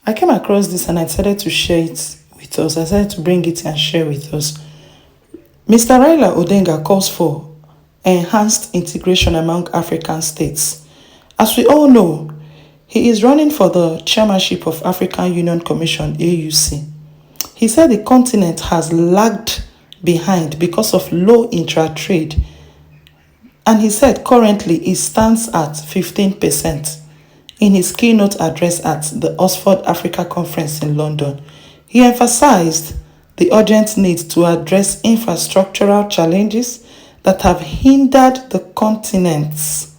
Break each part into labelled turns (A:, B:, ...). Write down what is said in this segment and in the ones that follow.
A: I came across this and I decided to share it with us. I decided to bring it and share with us. Mr. Raila Odinga calls for enhanced integration among African states. As we all know, he is running for the chairmanship of African Union Commission (AUC). He said the continent has lagged behind because of low intra-trade, and he said currently it stands at 15%. In his keynote address at the Oxford Africa Conference in London, he emphasized the urgent need to address infrastructural challenges that have hindered the continent's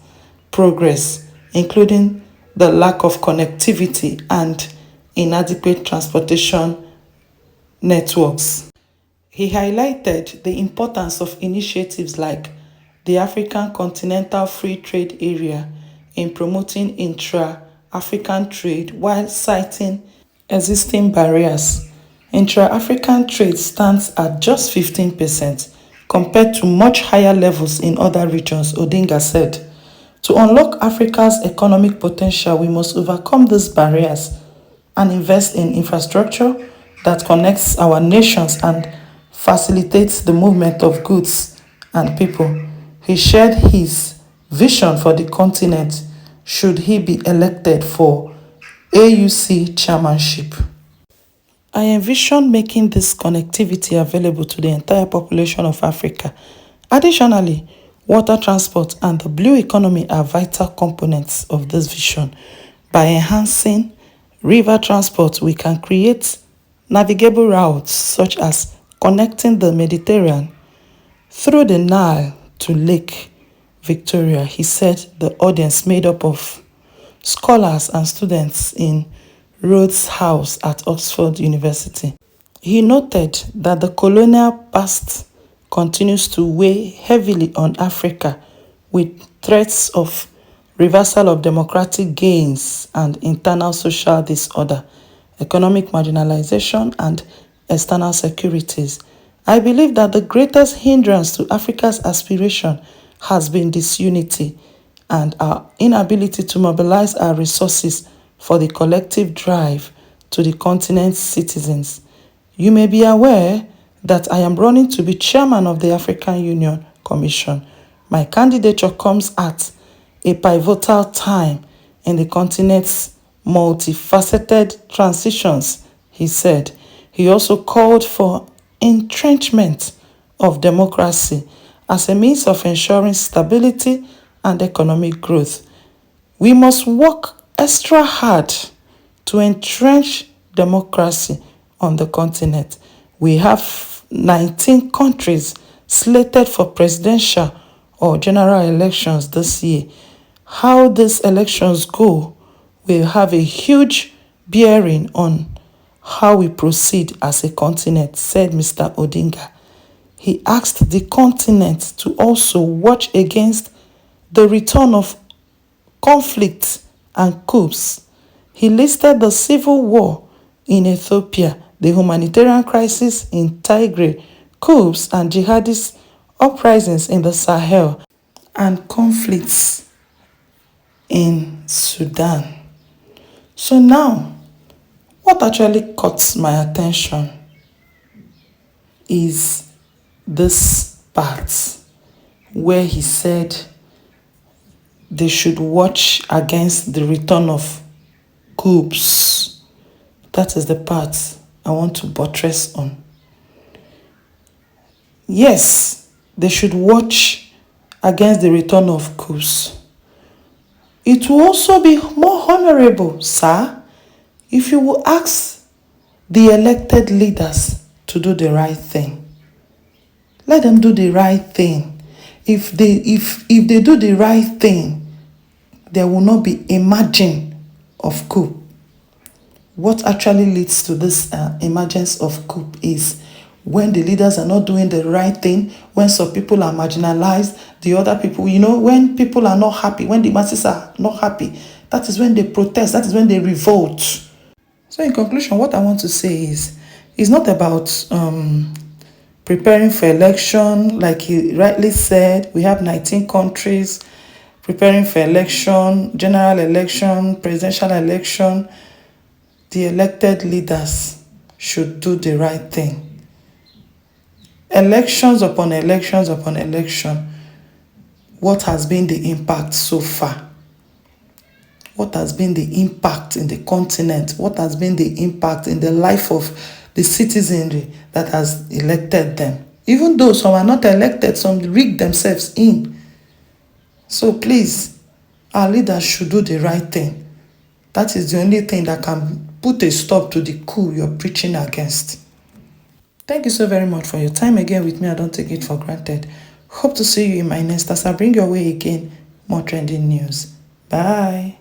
A: progress, including the lack of connectivity and inadequate transportation networks. He highlighted the importance of initiatives like the African Continental Free Trade Area in promoting intra-African trade while citing existing barriers. Intra-African trade stands at just 15% compared to much higher levels in other regions, Odinga said. To unlock Africa's economic potential, we must overcome these barriers and invest in infrastructure that connects our nations and facilitates the movement of goods and people. He shared his vision for the continent should he be elected for AUC chairmanship. I envision making this connectivity available to the entire population of Africa. Additionally, water transport and the blue economy are vital components of this vision. By enhancing river transport, we can create navigable routes such as connecting the Mediterranean through the Nile to Lake Victoria. He said the audience made up of scholars and students in Rhodes House at Oxford University. He noted that the colonial past continues to weigh heavily on Africa, with threats of reversal of democratic gains and internal social disorder, economic marginalization, and external securities. I believe that the greatest hindrance to Africa's aspiration has been disunity and our inability to mobilize our resources for the collective drive to the continent's citizens. You may be aware that I am running to be chairman of the African Union Commission. My candidature comes at a pivotal time in the continent's multifaceted transitions, he said. He also called for entrenchment of democracy as a means of ensuring stability and economic growth. We must work extra hard to entrench democracy on the continent. We have 19 countries slated for presidential or general elections this year. How these elections go will have a huge bearing on how we proceed as a continent, said Mr. Odinga. He asked the continent to also watch against the return of conflicts and coups. He listed the civil war in Ethiopia, the humanitarian crisis in Tigray, coups and jihadist uprisings in the Sahel, and conflicts in Sudan. So now, what actually caught my attention is this part where he said they should watch against the return of coups. That is the part I want to buttress on. Yes, they should watch against the return of coups. It will also be more honorable, sir, if you will ask the elected leaders to do the right thing. Let them do the right thing. If they do the right thing, there will not be a margin of coup. What actually leads to this emergence of coup is when the leaders are not doing the right thing, when some people are marginalized, the other people, when people are not happy, when the masses are not happy, that is when they protest, that is when they revolt. So in conclusion, what I want to say is, it's not about preparing for election. Like he rightly said, we have 19 countries preparing for election, general election, presidential election. the elected leaders should do the right thing. Elections upon elections upon election, what has been the impact so far? What has been the impact in the continent? What has been the impact in the life of the citizenry that has elected them? Even though some are not elected, some rig themselves in. So please, our leaders should do the right thing. That is the only thing that can put a stop to the coup you're preaching against. Thank you so very much for your time again with me. I don't take it for granted. Hope to see you in my next as I bring your way again more trending news. Bye.